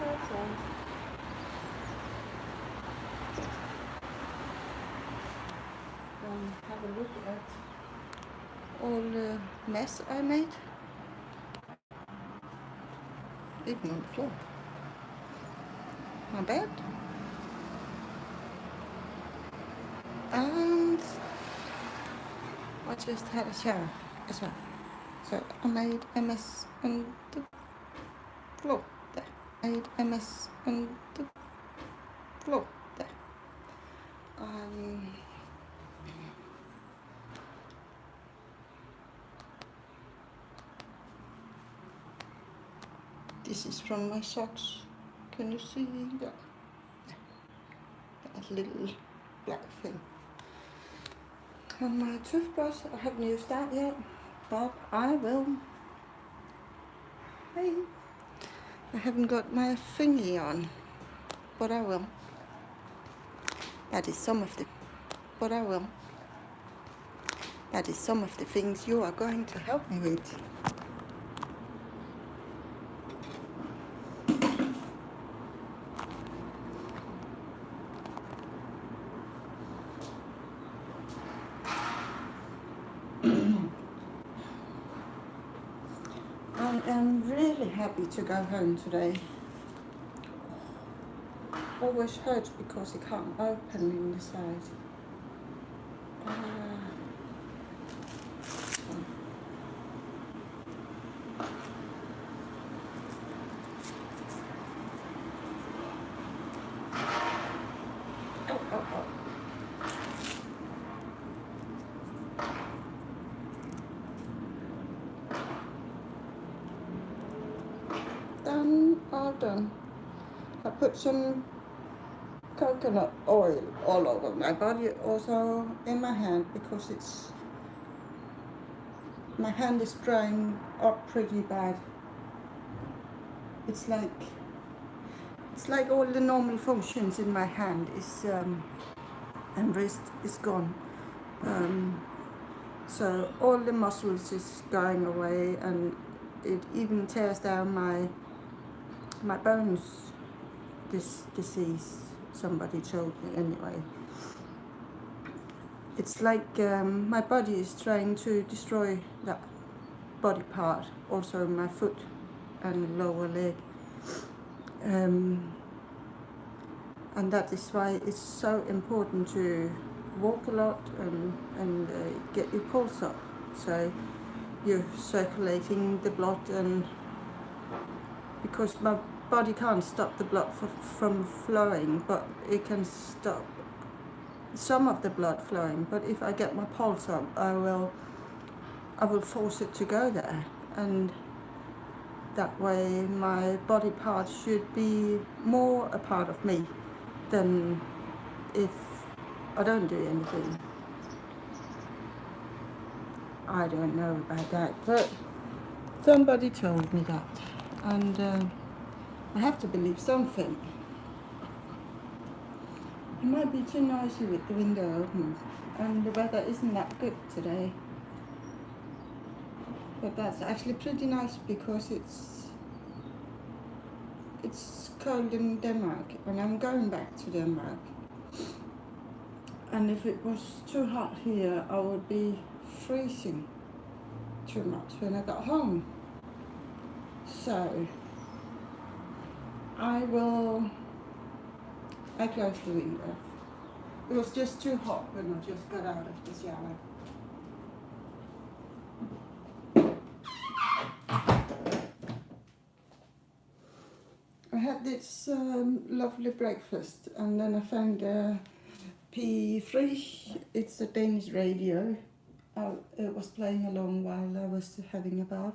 outside. Have a look at all the mess I made, even on the floor. My bed, and I just had a shower as well. So I made a mess on the floor there. Made a mess on the floor there. Um, this is from my socks. Can you see that? That little black thing. And my toothbrush, I haven't used that yet, but I will. Hey, I haven't got my thingy on, but I will. That is some of the, but I will. That is some of the things you are going to help me with. I am really happy to go home today. Always hurts because it can't open in the side. Oh. Done, all done. I put some coconut oil all over my body, also in my hand, because my hand is drying up pretty bad. It's like all the normal functions in my hand is and wrist is gone. So all the muscles is going away, and it even tears down my bones. This disease, somebody told me anyway. It's like my body is trying to destroy that body part, also my foot and lower leg. And that is why it's so important to walk a lot and get your pulse up, so you're circulating the blood, and because my body can't stop the blood from flowing, but it can stop some of the blood flowing. But if I get my pulse up, I will force it to go there, and that way my body parts should be more a part of me than if I don't do anything. I don't know about that, but somebody told me that, and I have to believe something. It might be too noisy with the window open, and the weather isn't that good today. But that's actually pretty nice because it's cold in Denmark, and I'm going back to Denmark. And if it was too hot here, I would be freezing too much when I got home. So I closed the window. It was just too hot when I just got out of the shower. I had this lovely breakfast, and then I found P3. It's a Danish radio. It was playing along while I was having a bath.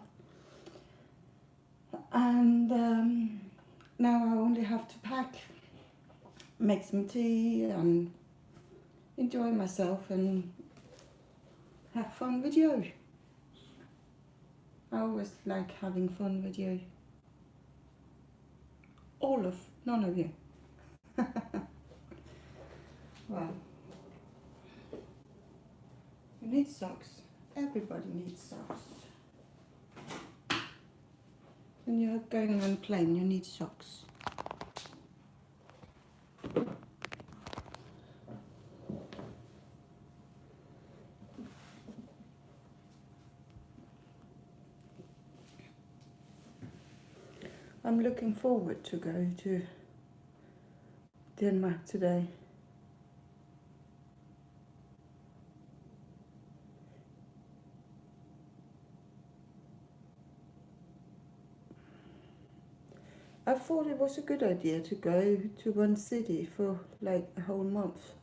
And now I only have to pack, make some tea, and enjoy myself and have fun with you. I always like having fun with you. None of you. Well, you need socks. Everybody needs socks. When you're going on a plane, you need socks. I'm looking forward to go to Denmark today. I thought it was a good idea to go to one city for like a whole month.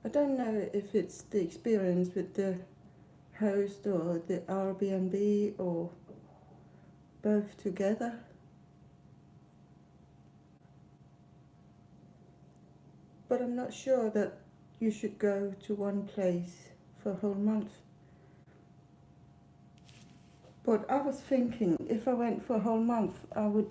I don't know if it's the experience with the host or the Airbnb or both together. But I'm not sure that you should go to one place for a whole month. But I was thinking if I went for a whole month, I would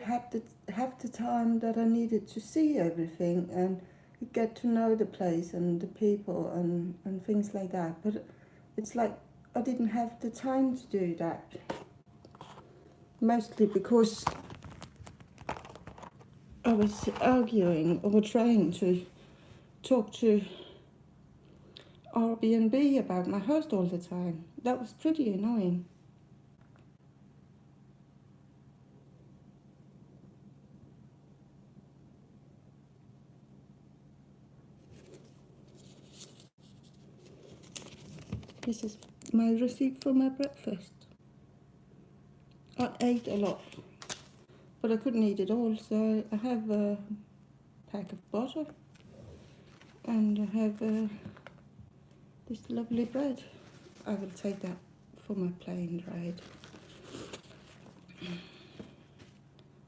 have the time that I needed to see everything and get to know the place and the people and things like that. But it's like I didn't have the time to do that. Mostly because I was arguing or trying to talk to Airbnb about my host all the time. That was pretty annoying. This is my receipt for my breakfast. I ate a lot, but I couldn't eat it all, so I have a pack of butter and I have this lovely bread. I will take that for my plane ride.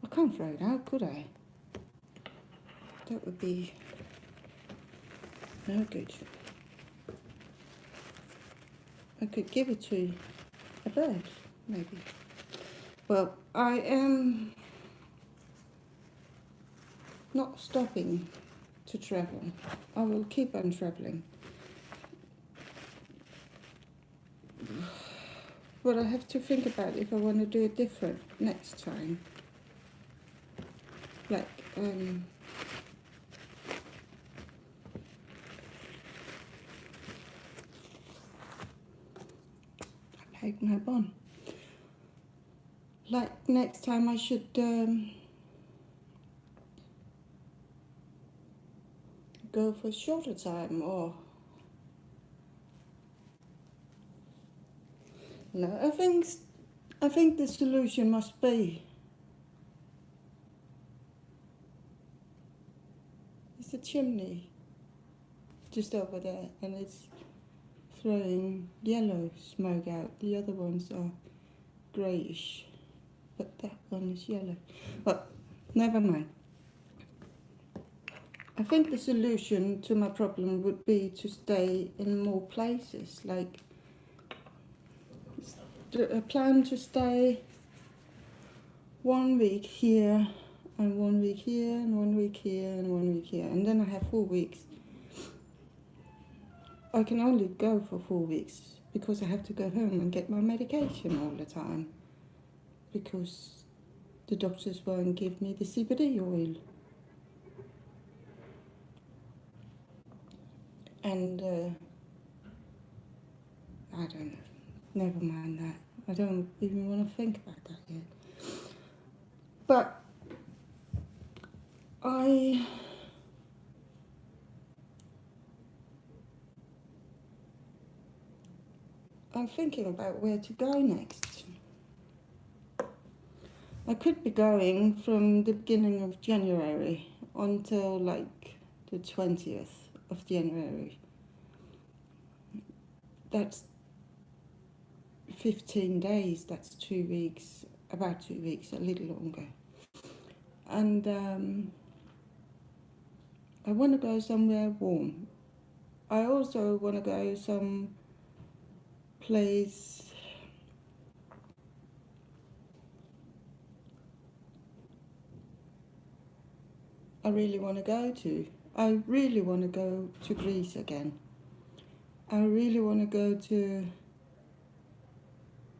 I can't throw it out, could I? That would be no good. I could give it to a bird, maybe. Well, I am not stopping to travel. I will keep on traveling. But I have to think about if I want to do it different next time. Like, I like my bun. Like next time I should go for a shorter time or no, I think the solution must be it's a chimney just over there and it's throwing yellow smoke out. The other ones are greyish, but that one is yellow. But never mind. I think the solution to my problem would be to stay in more places. Like, I plan to stay 1 week here and 1 week here and 1 week here and 1 week here, and then I have 4 weeks. I can only go for 4 weeks because I have to go home and get my medication all the time because the doctors won't give me the CBD oil. And I don't know. Never mind that. I don't even want to think about that yet. But I'm thinking about where to go next. I could be going from the beginning of January until like the 20th of January. That's 15 days, that's 2 weeks, about 2 weeks, a little longer. And I want to go somewhere warm. I also want to go some place I really want to go to. I really want to go to Greece again. I really want to go to,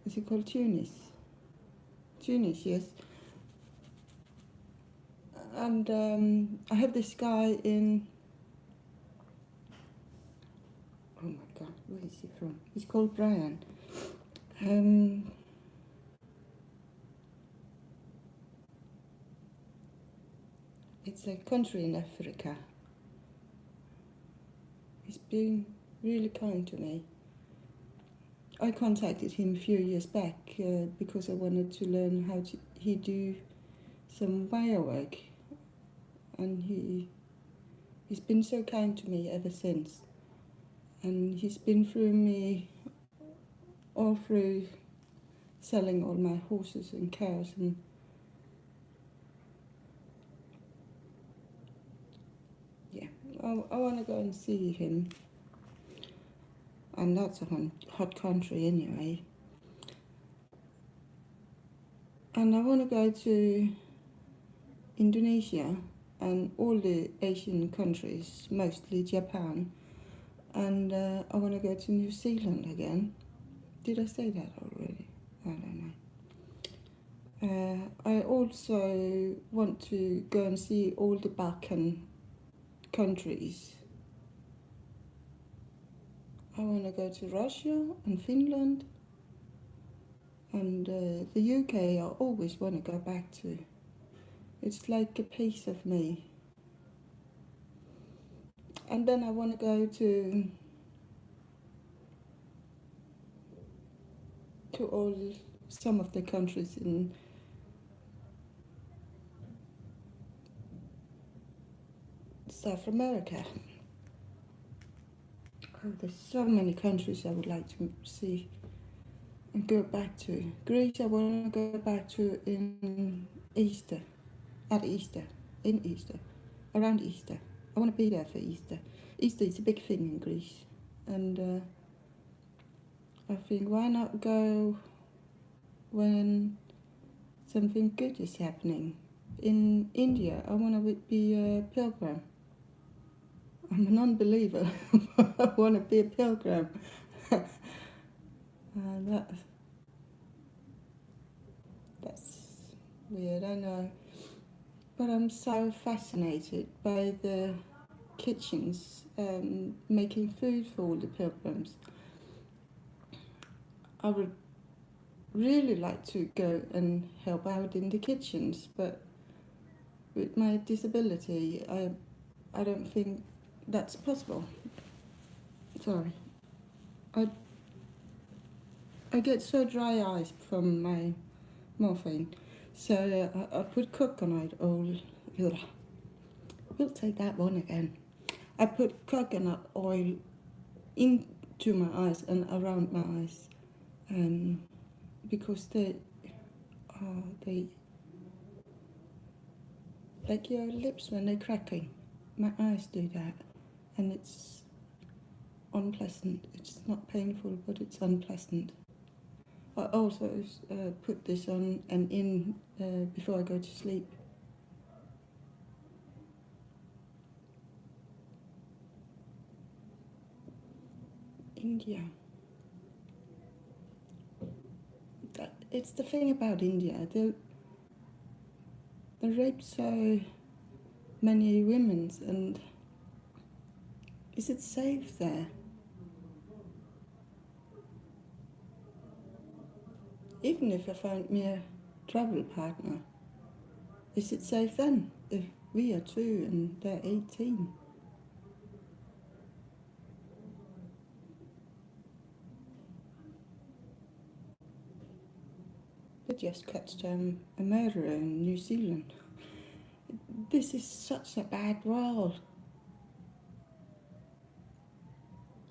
is it called Tunis? Tunis, yes. And I have this guy in, oh Where is he from? He's called Brian. It's a country in Africa. He's been really kind to me. I contacted him a few years back because I wanted to learn how to he do some wire work, and he's been so kind to me ever since. And he's been through me all through selling all my horses and cows, and yeah, I want to go and see him. And that's a hot country anyway. And I want to go to Indonesia and all the Asian countries, mostly Japan. And I want to go to New Zealand again. Did I say that already? I don't know. I also want to go and see all the Balkan countries. I want to go to Russia and Finland. And the UK I always want to go back to. It's like a piece of me. And then I want to go to some of the countries in South America. Oh, there's so many countries I would like to see and go back to. Greece I want to go back to in Easter, around Easter. I want to be there for Easter. Easter is a big thing in Greece, and I think why not go when something good is happening. In India I want to be a pilgrim. I'm a non-believer. I want to be a pilgrim. That's weird, I know. But I'm so fascinated by the kitchens, making food for all the pilgrims. I would really like to go and help out in the kitchens, but with my disability, I don't think that's possible. Sorry. I get so dry eyes from my morphine, so I put coconut oil. We'll take that one again. I put coconut oil into my eyes and around my eyes, because they like your lips when they're cracking. My eyes do that, and it's unpleasant. It's not painful, but it's unpleasant. I also put this on and in before I go to sleep. India. It's the thing about India. They rape so many women, and is it safe there? Even if I find me a travel partner, is it safe then if we are 2 and they're 18? They just catch a murderer in New Zealand. This is such a bad world.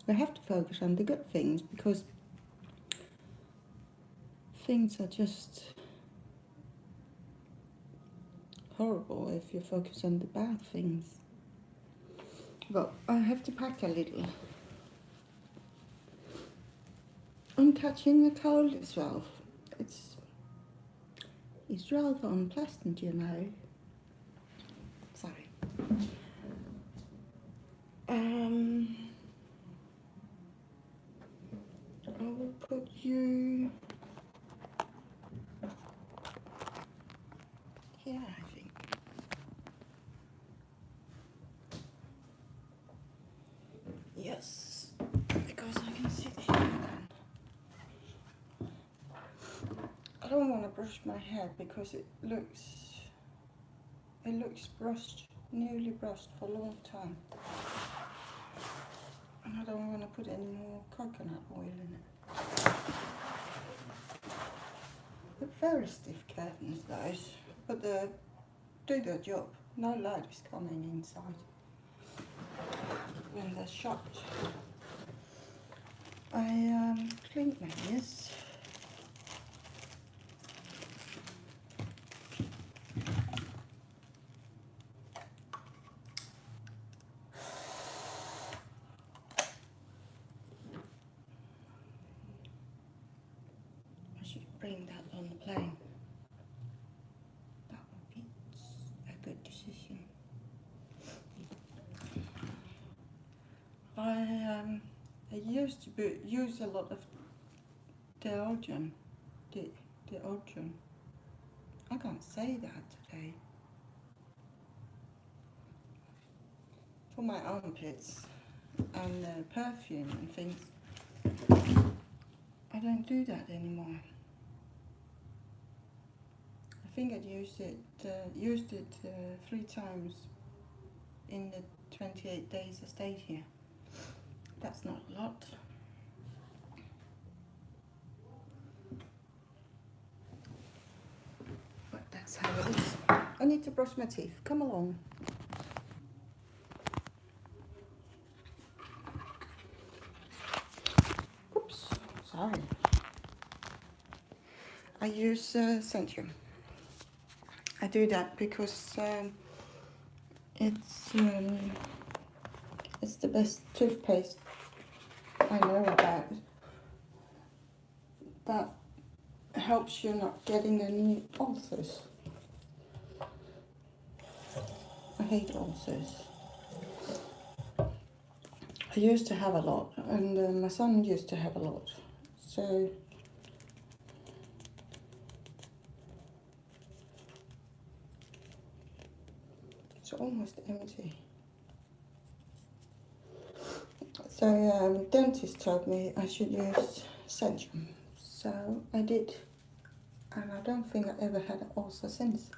We have to focus on the good things, because things are just horrible if you focus on the bad things. Well, I have to pack a little. I'm catching a cold as well. It's rather unpleasant, you know. Sorry. I will put you here, I think. Yes, because I can see don't want to brush my hair because it looks brushed, newly brushed for a long time. And I don't want to put any more coconut oil in it. They're very stiff curtains, those, but they do their job. No light is coming inside when they're shut. I cleaned my ears. I should bring that on the plane. That would be a good decision. I used to use a lot of deodorant. Deodorant. I can't say that today. For my armpits and perfume and things. I don't do that anymore. I think I used it 3 times in the 28 days I stayed here. That's not a lot. But that's how it is. I need to brush my teeth. Come along. Oops, sorry. I use Centrum. I do that because it's the best toothpaste I know about. That helps you not getting any ulcers. I hate ulcers. I used to have a lot, and my son used to have a lot. So it's almost empty. So dentist told me I should use Centrum. So I did, and I don't think I ever had an ulcer since.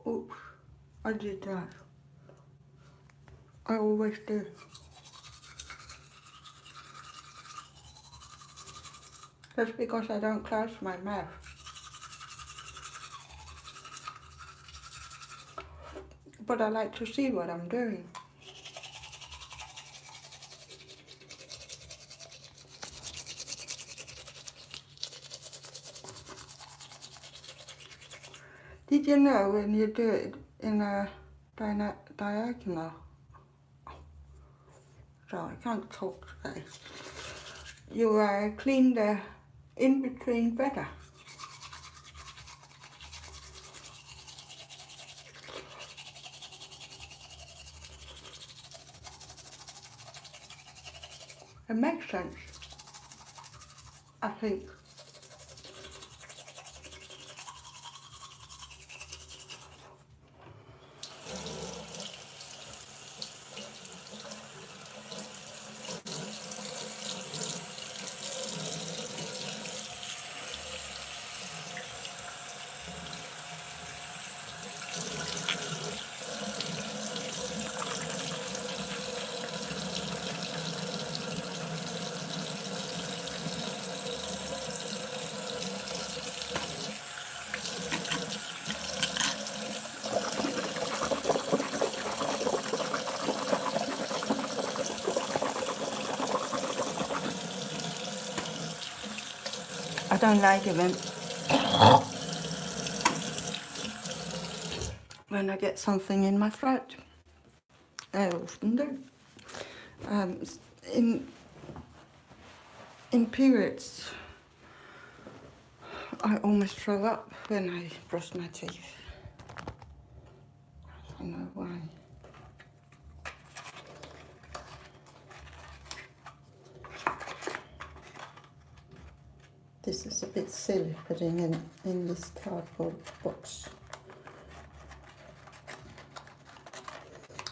Oops, I did that. I always do. That's because I don't close my mouth. But I like to see what I'm doing. Did you know when you do it in a diagonal? Sorry, I can't talk today. You clean the in-between better. It makes sense, I think. don't like it when I get something in my throat. I often do. Um, in periods, I almost throw up when I brush my teeth. I don't know why. This is a bit silly putting in this cardboard box.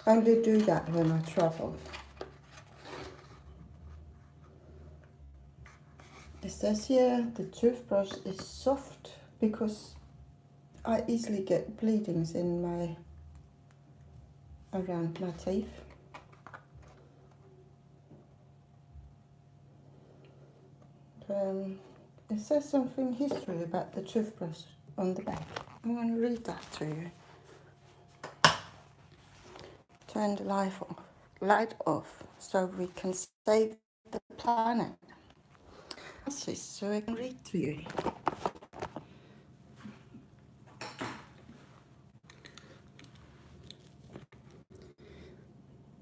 I only do that when I travel. It says here the toothbrush is soft because I easily get bleedings around my teeth. It says something history about the toothbrush on the back. I'm going to read that to you. Turn the light off so we can save the planet. So I can read to you.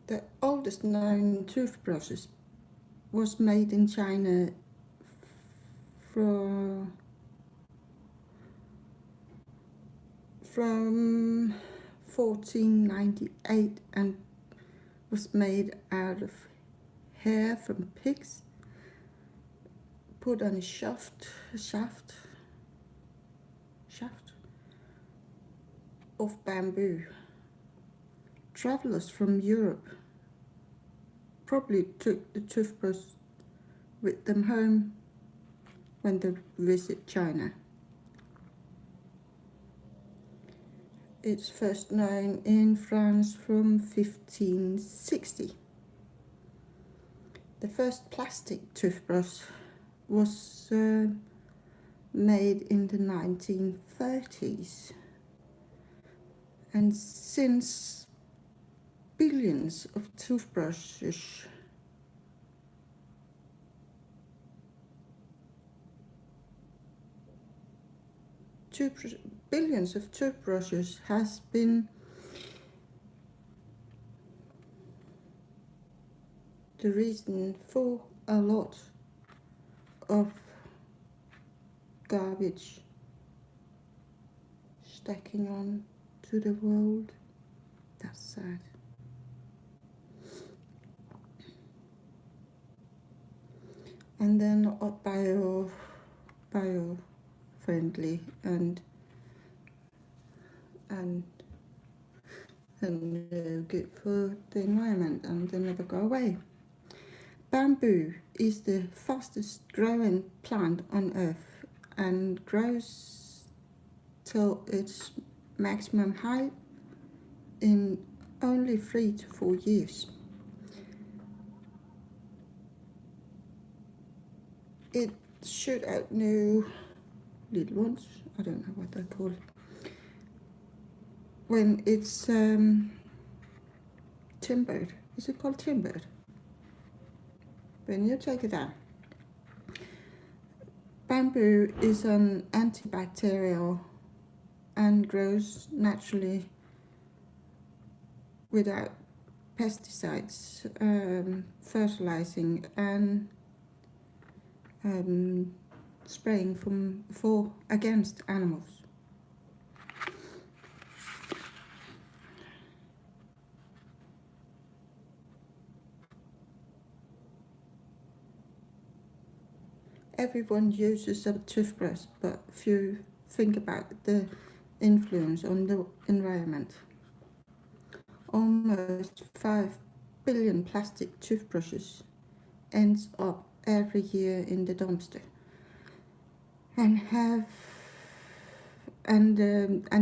The oldest known toothbrushes was made in China from 1498 and was made out of hair from pigs, put on a shaft of bamboo. Travelers from Europe probably took the toothbrush with them home when they visit China. It's first known in France from 1560. The first plastic toothbrush was made in the 1930s. And since billions of toothbrushes has been the reason for a lot of garbage stacking on to the world. That's sad. And then bio-friendly and good for the environment, and they never go away. Bamboo is the fastest growing plant on earth and grows till its maximum height in only 3 to 4 years. It shoot out new little ones, I don't know what they're called, when it's timbered. Is it called timbered? When you take it out. Bamboo is an antibacterial and grows naturally without pesticides, fertilizing and spraying against animals. Everyone uses a toothbrush, but few think about the influence on the environment. Almost 5 billion plastic toothbrushes ends up every year in the dumpster, and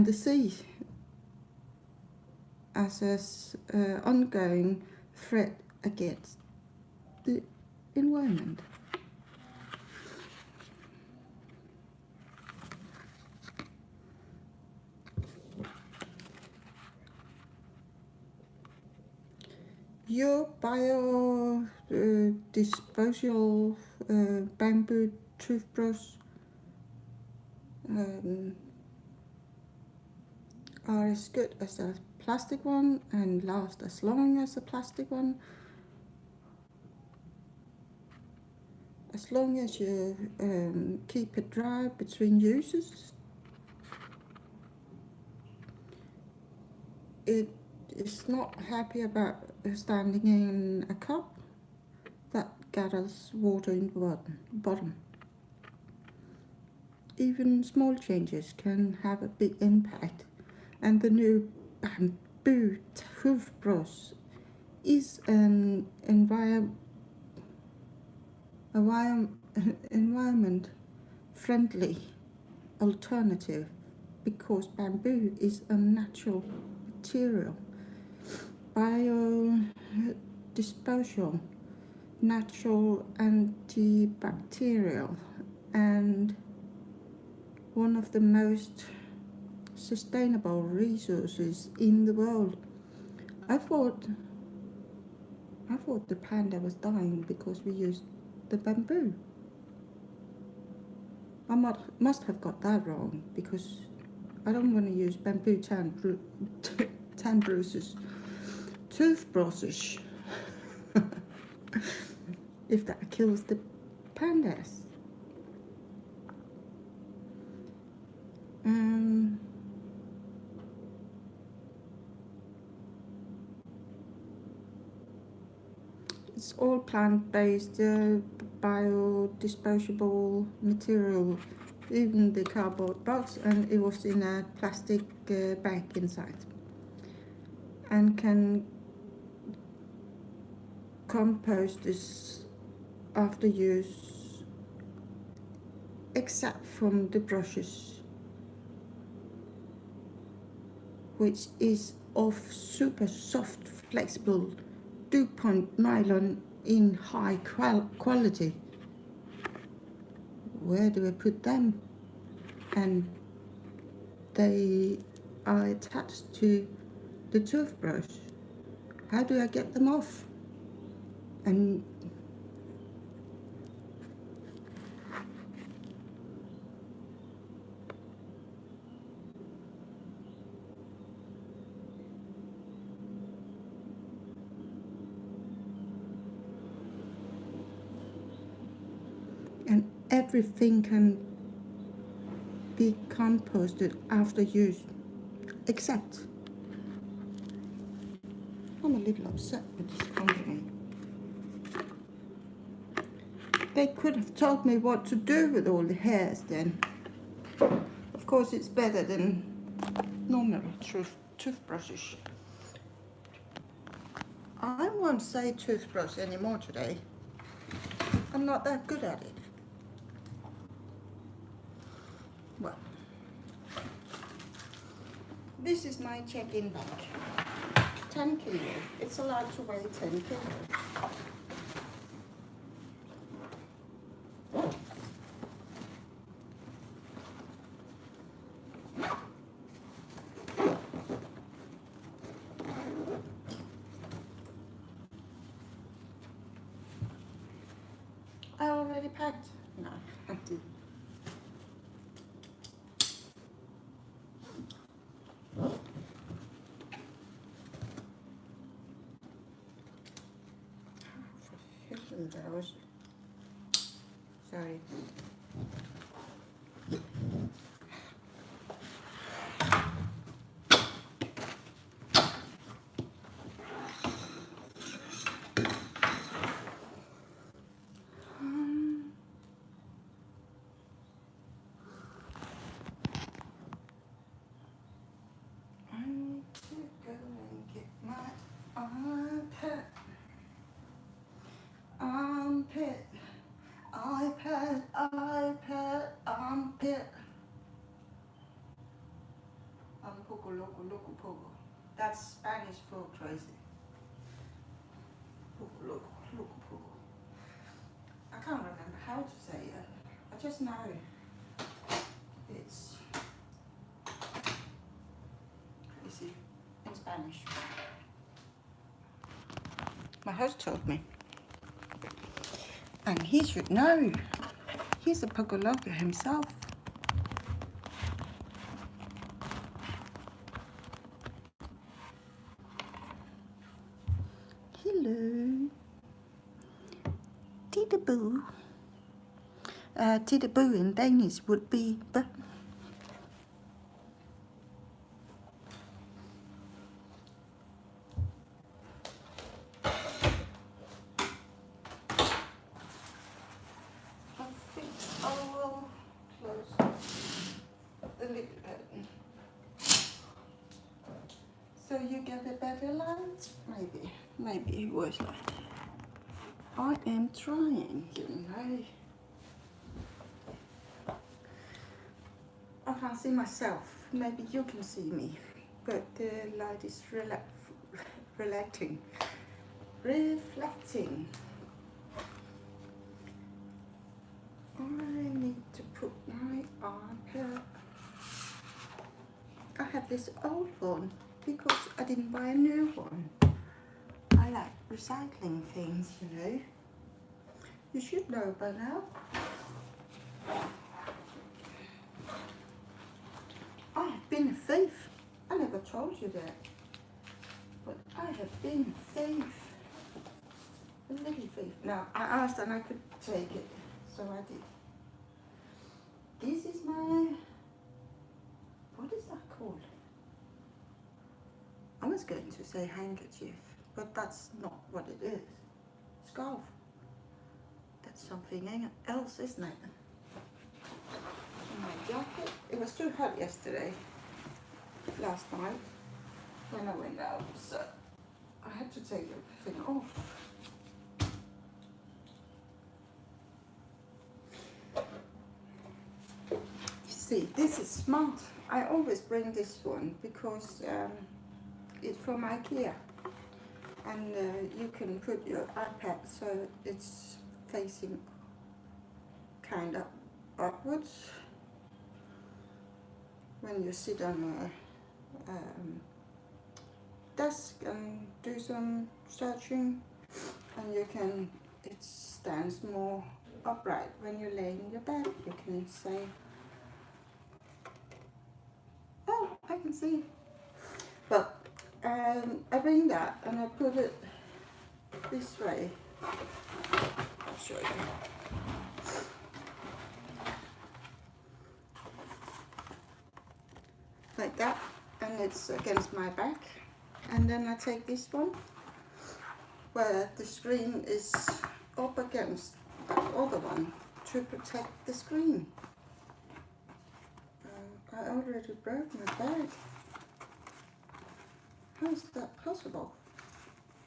the sea as an ongoing threat against the environment. Your disposable bamboo toothbrush are as good as a plastic one and last as long as a plastic one, as long as you keep it dry between uses. It is not happy about standing in a cup that gathers water in the bottom. Even small changes can have a big impact, and the new bamboo toothbrush is an environment-friendly alternative because bamboo is a natural material, biodisposable, natural antibacterial, and one of the most sustainable resources in the world. I thought the panda was dying because we used the bamboo. I must have got that wrong, because I don't want to use bamboo toothbrushes if that kills the pandas. It's all plant-based, biodisposable material, even the cardboard box, and it was in a plastic bag inside, and can compost this after use, except from the brushes, which is of super soft, flexible DuPont nylon in high quality. Where do I put them? And they are attached to the toothbrush. How do I get them off? And everything can be composted after use, except I'm a little upset with this company. They could have told me what to do with all the hairs then. Of course, it's better than normal toothbrushes. I won't say toothbrush anymore today. I'm not that good at it. Well, this is my check-in bag. 10 kilo. It's allowed to weigh 10 kilo. I already packed. No, I did. That was, sorry. I need to go and get my iPad. Armpit. Poco, loco, loco, poco. That's Spanish for crazy. Poco, loco, loco, poco. I can't remember how to say it. I just know it's crazy in Spanish. My host told me. And he should know. He's a Poco Loco himself. Tiddaboo in Danish would be I think I will close the lid curtain so you get a better light. Maybe it was like I am trying, you know. I can't see myself. Maybe you can see me, but the light is reflecting. I need to put my arm here. I have this old one because I didn't buy a new one. I like recycling things, you know. You should know by now. I have been a thief. I never told you that. But I have been a thief. A little thief. Now, I asked and I could take it, so I did. This is my, what is that called? I was going to say handkerchief, but that's not what it is. Scarf. That's something else, isn't it? And my jacket. It was too hot yesterday, last night, when I went out, so I had to take everything off. See, this is smart. I always bring this one because it's from IKEA, and you can put your iPad so it's facing kind of upwards when you sit on a desk and do some searching, and you can, it stands more upright when you lay in your bed. You can say, oh, I can see. But I bring that and I put it this way. I'll show you. Like that, and it's against my back. And then I take this one, where the screen is up against that other one to protect the screen. I already broke my bag. How is that possible?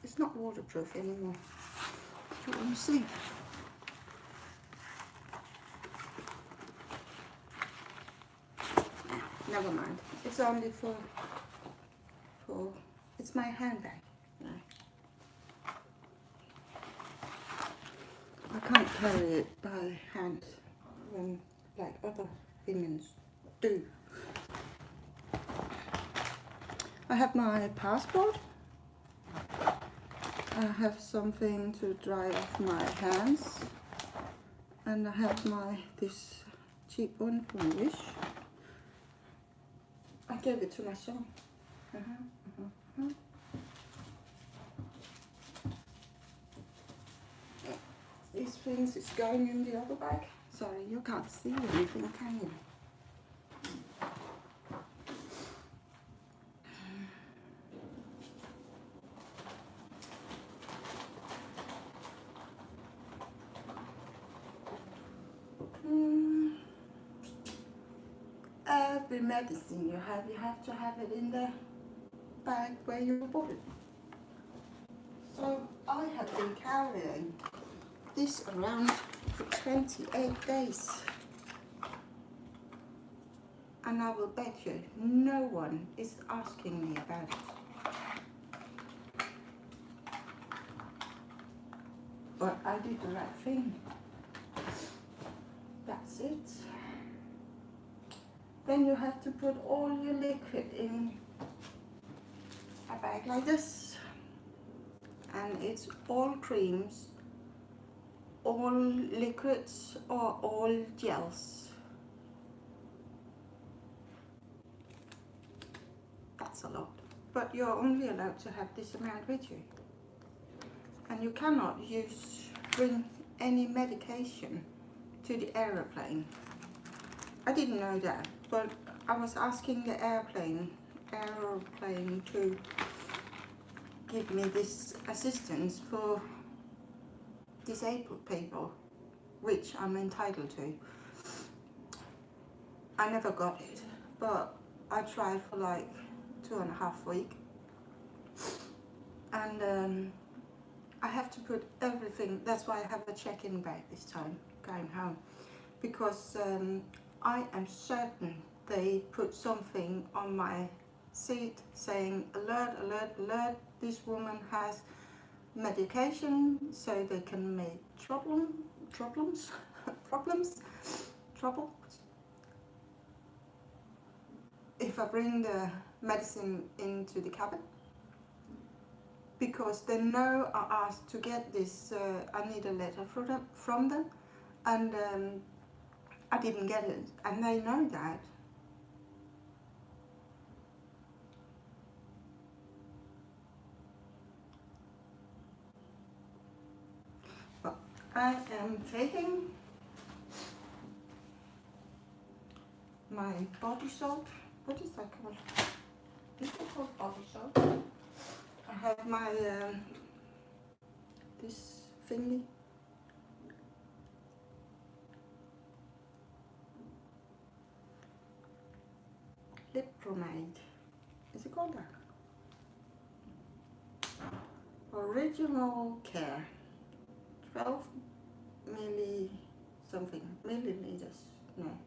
It's not waterproof anymore. Do you want to see? Never mind. It's only for it's my handbag. No. I can't carry it by hand when like other women do. I have my passport. I have something to dry off my hands, and I have this cheap one from Wish. I gave it to my son. These things is going in the other bag. Sorry, you can't see anything, can you? Every medicine you have to have it in the bag where you bought it. So I have been carrying this around for 28 days. And I will bet you no one is asking me about it. But I did the right thing. That's it. Then you have to put all your liquid in a bag like this. And it's all creams, all liquids, or all gels. That's a lot. But you're only allowed to have this amount with you. And you cannot bring any medication to the aeroplane. I didn't know that, but I was asking the aeroplane to give me this assistance for disabled people, which I'm entitled to. I never got it, but I tried for like 2.5 weeks, and I have to put everything. That's why I have a check-in bag this time going home, because I am certain they put something on my seat saying alert, alert, alert, this woman has medication, so they can make problems if I bring the medicine into the cabin, because they know I asked to get this. I need a letter from them, and I didn't get it, and they know that. But I am taking my body salt. What is that called? Is it called body salt? I have my this thingy. Lip pomade. Is it called that? Original Care. 12 milliliters. No.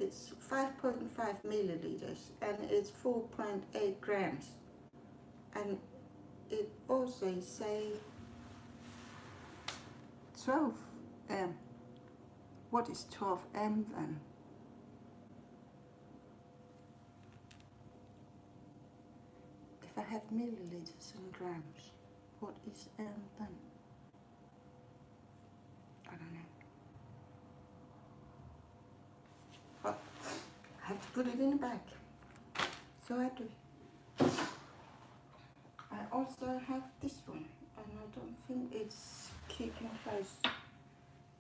It's 5.5 milliliters and it's 4.8 grams. And it also say 12 m. What is 12 m then? If I have milliliters and grams, what is m then? I don't know. But I have to put it in a bag. So I do. I also have this one, and I don't think it's keeping close.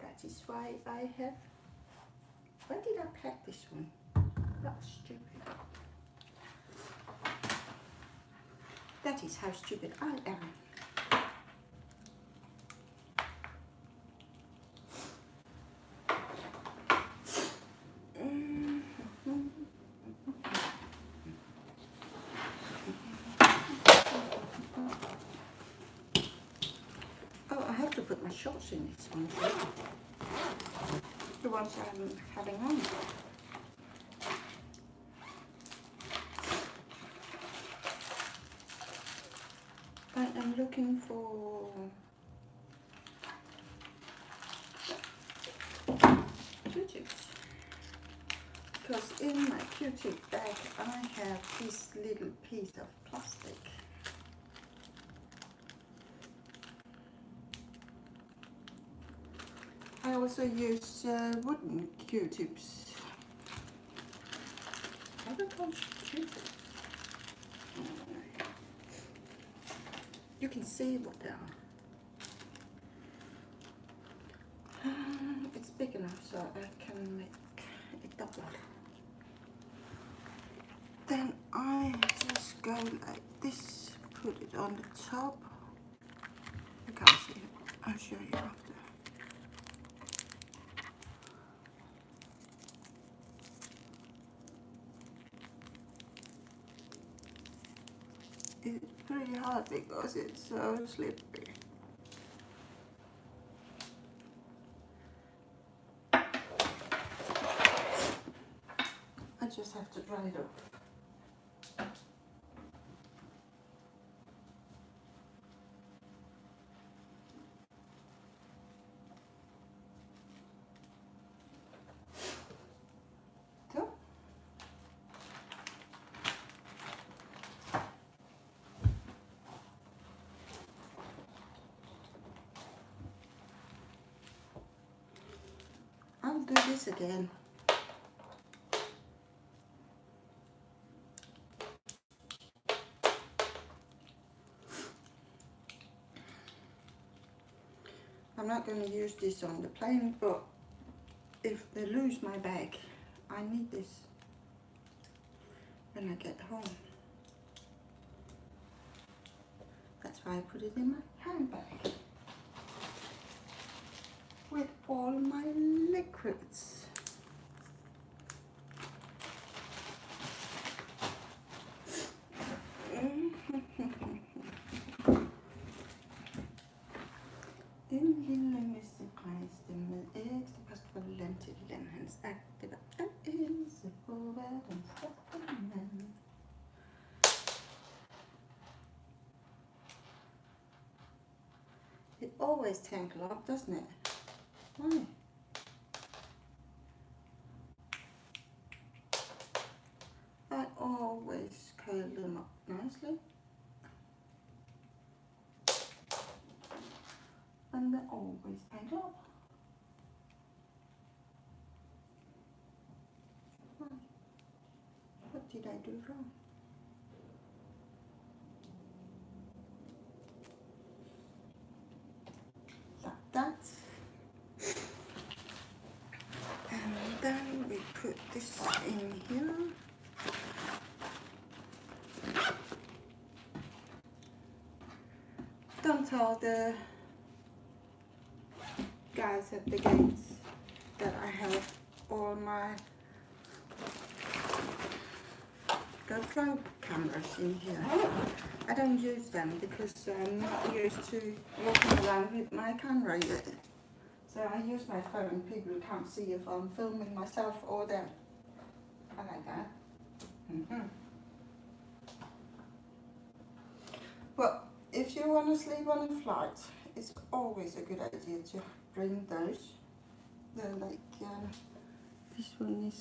That is why I have. Why did I pack this one? That's stupid. That is how stupid I am. Oh, I have to put my shorts in this one too. The ones I'm having on. I am looking for Q-tips, because in my Q-tip bag I have this little piece of plastic. I also use wooden Q-tips. Are they called Q-tips? You can see what they are. It's big enough so I can make it double. Then I just go like this, put it on the top. You can't see it. I'll show you after. It's pretty hard because it's so slippery. I just have to dry it off. So, I'll do this again. I'm not going to use this on the plane, but if they lose my bag, I need this when I get home. That's why I put it in my handbag with all my liquids. En lille missegrejste med ekstra post for land til land. Hans akte var enelse på verdens største mand. It always tangle up, doesn't it? Why? I always curl them up nicely. And they always tangle up. Why? What did I do wrong? Like that. And then we put this in here. Don't tell the guys at the gates that I have all my GoPro cameras in here. I don't use them because I'm not used to walking around with my camera yet. So I use my phone. People can't see if I'm filming myself or them. I like that. But if you want to sleep on a flight, it's always a good idea to bring those. They're like, this one is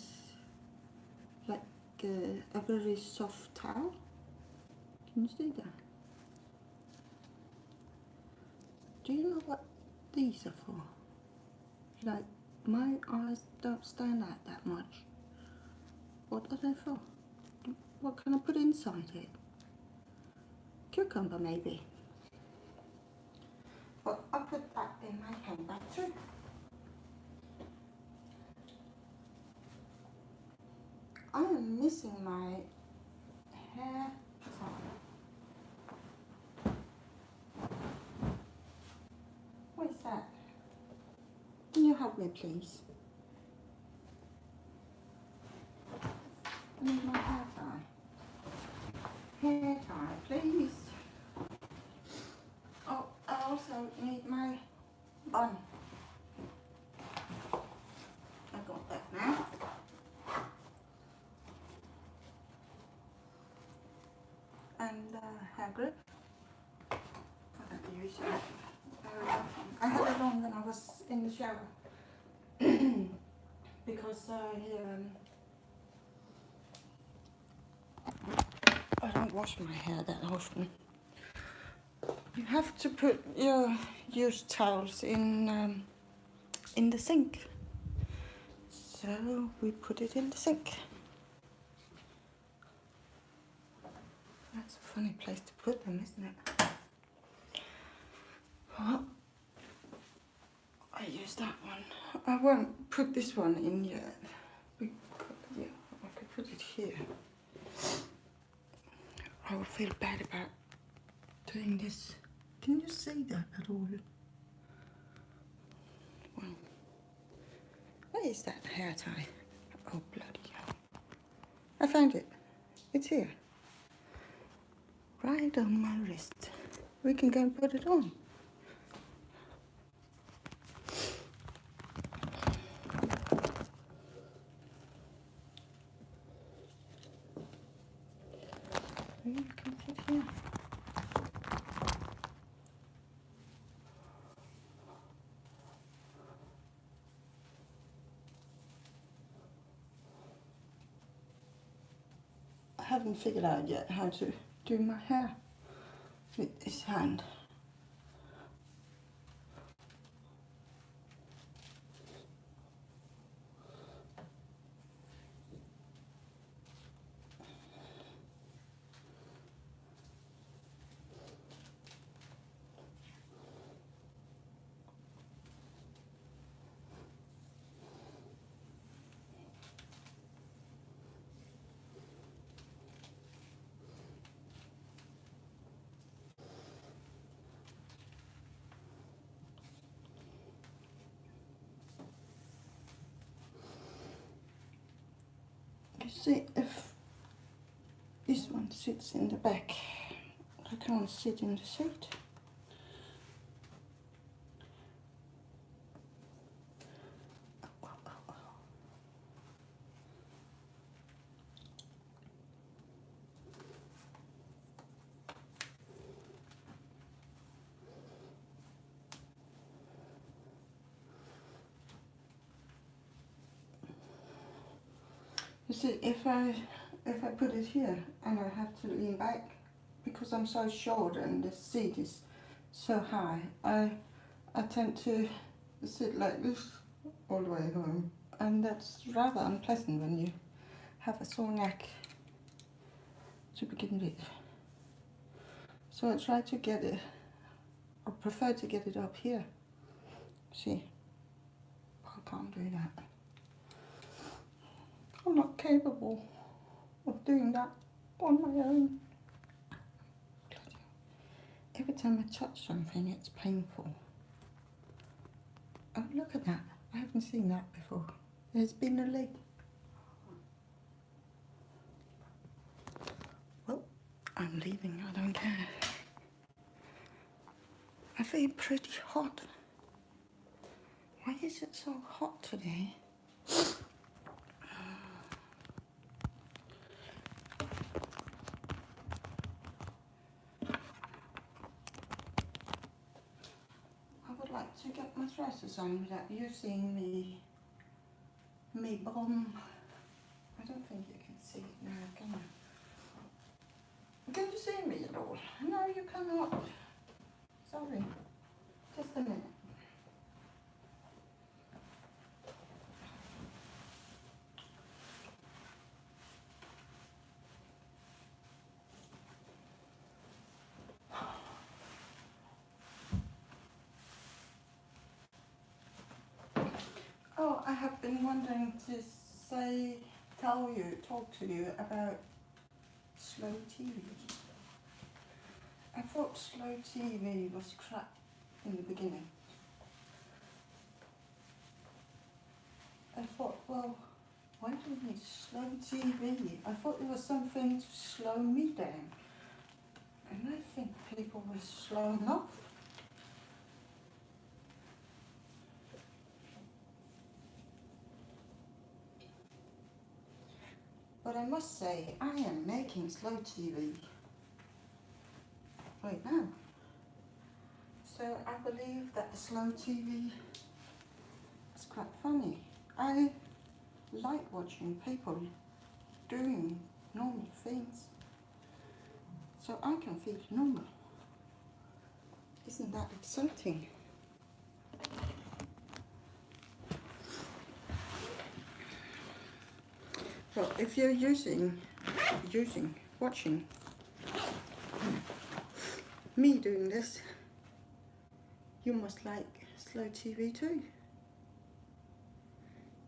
like a very soft towel. Can you see that? Do you know what these are for? Like, my eyes don't stand out that much. What are they for? What can I put inside it? Cucumber, maybe. But I put that in my handbag too. I am missing my hair tie. What is that? Can you help me, please? I need my hair tie. Hair tie, please. Oh, I also need my bun. I got that now. And hair grip. I don't use it very often. I had it on when I was in the shower because I don't wash my hair that often. You have to put your used towels in the sink. So we put it in the sink. That's a funny place to put them, isn't it? Well, I use that one. I won't put this one in yet. Yeah, I could put it here. I would feel bad about doing this. Can you see that at all? Well, what is that hair tie? Oh, bloody hell. I found it. It's here. Right on my wrist. We can go and put it on. You can put here. I haven't figured out yet how to do my hair with this hand. See if this one sits in the back. I can't sit in the seat. You see, if I put it here and I have to lean back because I'm so short and the seat is so high, I tend to sit like this all the way home, and that's rather unpleasant when you have a sore neck to begin with. So I try to get it, or prefer to get it up here. See, I can't do that. I'm not capable of doing that on my own. Every time I touch something, it's painful. Oh, look at that. I haven't seen that before. There's been a leg. Well, I'm leaving. I don't care. I feel pretty hot. Why is it so hot today? I would like to get my dresses on without you seeing me bum. I don't think you can see it now, can you? Can you see me at all? No, you cannot. Sorry. Just a minute. Oh, I have been wanting to talk to you about slow TV. I thought slow TV was crap in the beginning. I thought, well, why do we need slow TV? I thought it was something to slow me down. And I think people were slow enough. But I must say, I am making slow TV right now. So I believe that the slow TV is quite funny. I like watching people doing normal things, so I can feel normal. Isn't that exciting? Well, if you're watching me doing this, you must like slow TV too.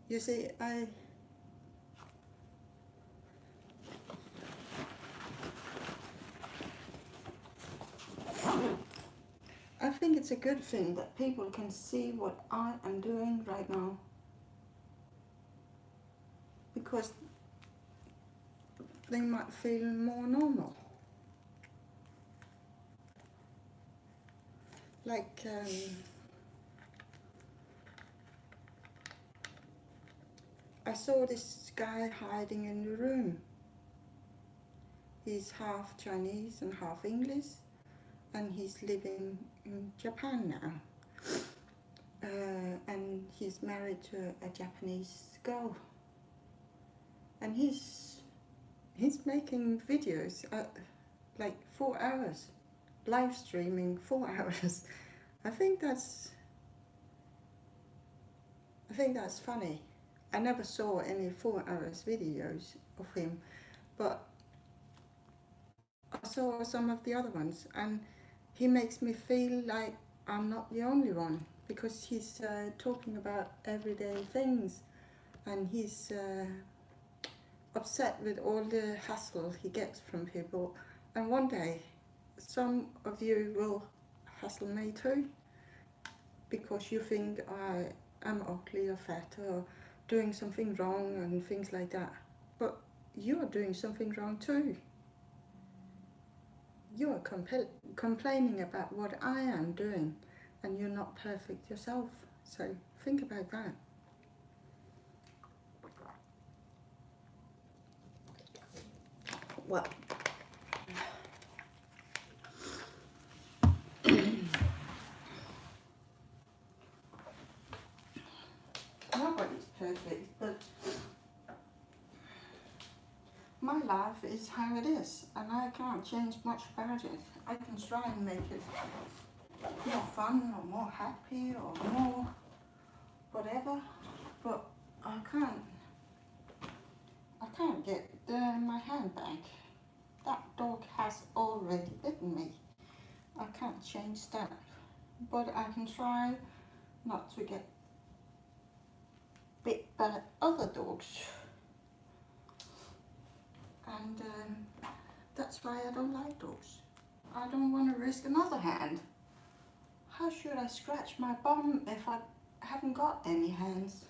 You see, I think it's a good thing that people can see what I am doing right now, because they might feel more normal. Like, I saw this guy hiding in the room. He's half Chinese and half English, and he's living in Japan now. And he's married to a Japanese girl. And he's making videos like 4 hours, live streaming 4 hours. I think that's funny. I never saw any 4 hours videos of him, but I saw some of the other ones, and he makes me feel like I'm not the only one, because he's talking about everyday things, and he's upset with all the hassle he gets from people. And one day, some of you will hassle me too, because you think I am ugly or fat or doing something wrong and things like that. But you are doing something wrong too. You are complaining about what I am doing, and you're not perfect yourself. So think about that. Well, nobody's perfect, but my life is how it is, and I can't change much about it. I can try and make it more fun or more happy or more whatever, but I can't get my hand back. That dog has already bitten me. I can't change that, but I can try not to get bit by other dogs, and that's why I don't like dogs. I don't want to risk another hand. How should I scratch my bum if I haven't got any hands?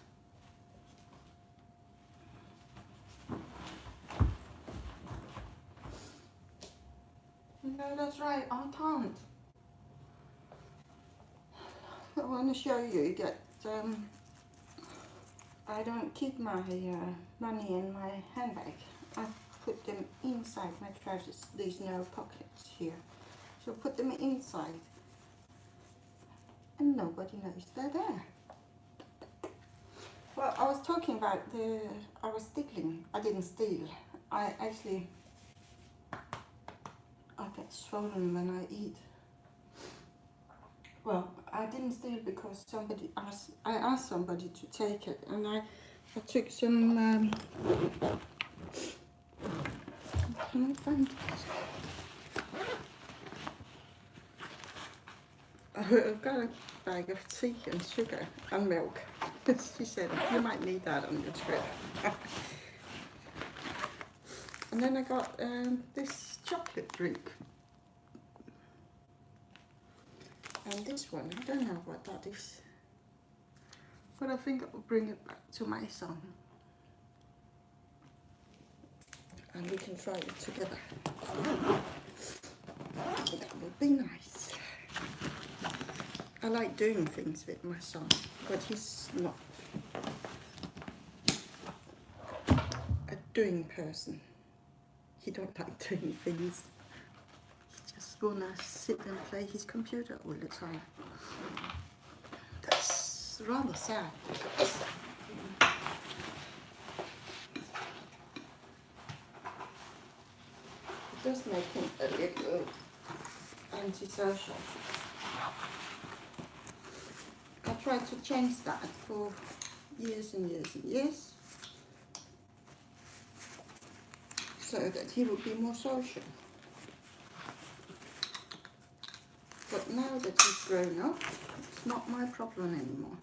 No, that's right, I can't. I want to show you that I don't keep my money in my handbag. I put them inside my trousers. There's no pockets here. So put them inside. And nobody knows they're there. Well, I was talking about I was stealing. I didn't steal. I get swollen when I eat. Well, I didn't steal because I asked somebody to take it, and I took some, can I find it? I've got a bag of tea and sugar and milk. She said, you might need that on your trip. And then I got this chocolate drink. And this one, I don't know what that is. But I think I will bring it back to my son. And we can try it together. That would be nice. I like doing things with my son, but he's not a doing person. He don't like doing things. He just wanna sit and play his computer all the time. That's rather sad. It does make him a little antisocial. I tried to change that for years and years and years, so that he would be more social. But now that he's grown up, it's not my problem anymore.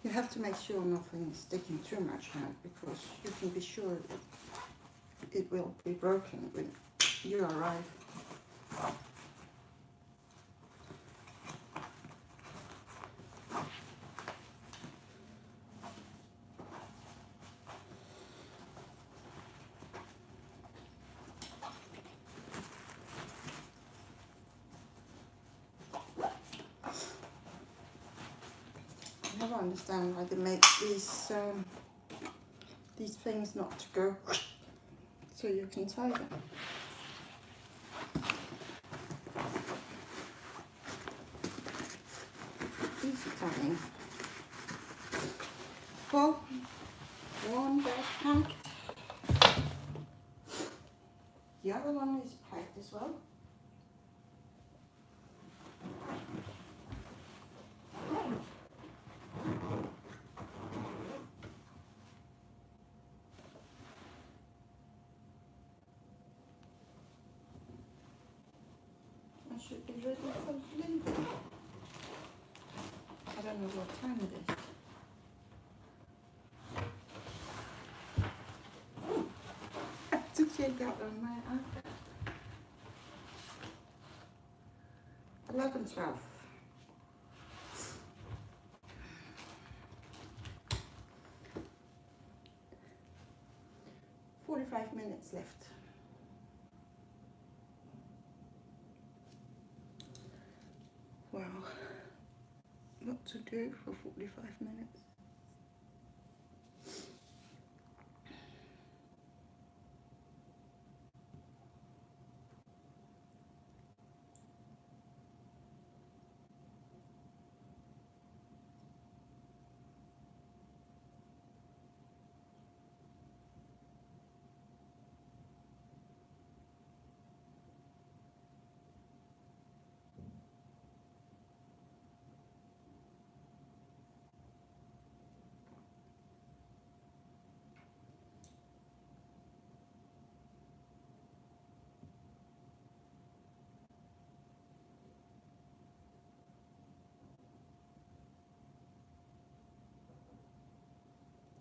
You have to make sure nothing is sticking too much out, because you can be sure that it will be broken when you arrive. I never understand why they make these things not to go so you can tie them. Easy tying. Well, one bag packed. The other one is packed as well. I should be ready for leaving. I don't know what time it is. I have to check out on my iPad. 11:12. 45 minutes left. Well, what to do for 45 minutes?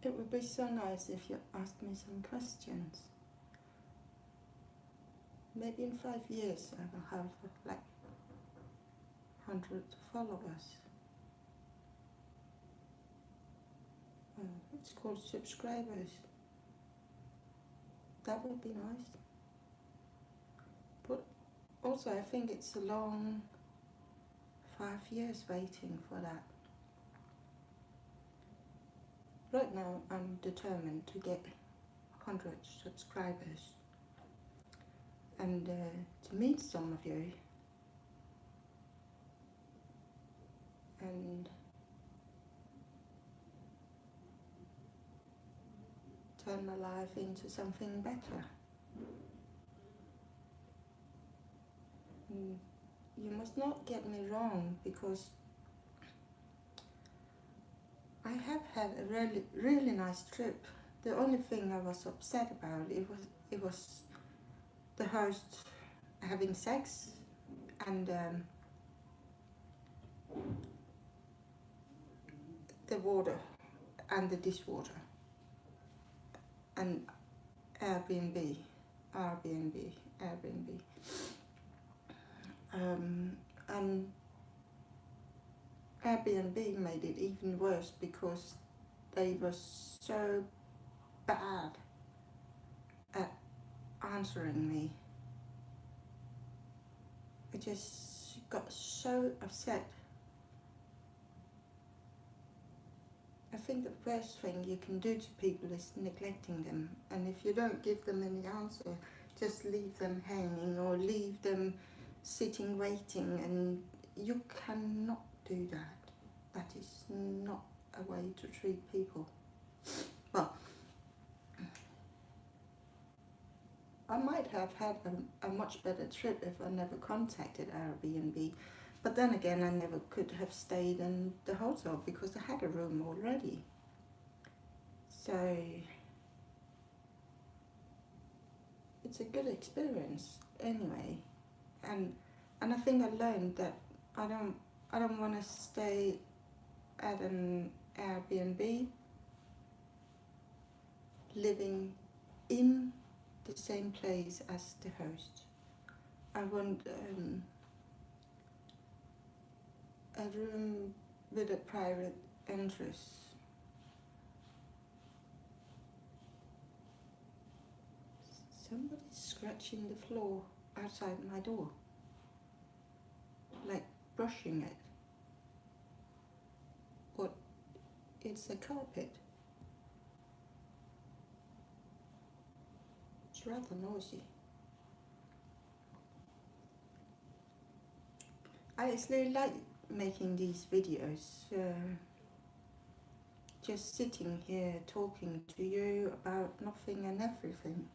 It would be so nice if you asked me some questions. Maybe in 5 years I will have like 100 followers. It's called subscribers. That would be nice. But also I think it's a long 5 years waiting for that. Right now I'm determined to get 100 subscribers and to meet some of you and turn my life into something better. You must not get me wrong, because I have had a really nice trip. The only thing I was upset about it was the host having sex and the water and the dishwater and Airbnb. And Airbnb made it even worse because they were so bad at answering me. I just got so upset. I think the worst thing you can do to people is neglecting them, and if you don't give them any answer, just leave them hanging or leave them sitting waiting, and you cannot do that. That is not a way to treat people. Well, I might have had a much better trip if I never contacted Airbnb, but then again I never could have stayed in the hotel because I had a room already. So it's a good experience anyway, and I think I learned that I don't want to stay at an Airbnb living in the same place as the host. I want a room with a private entrance. Somebody's scratching the floor outside my door, like brushing it. But it's a carpet. It's rather noisy. I actually like making these videos, just sitting here talking to you about nothing and everything.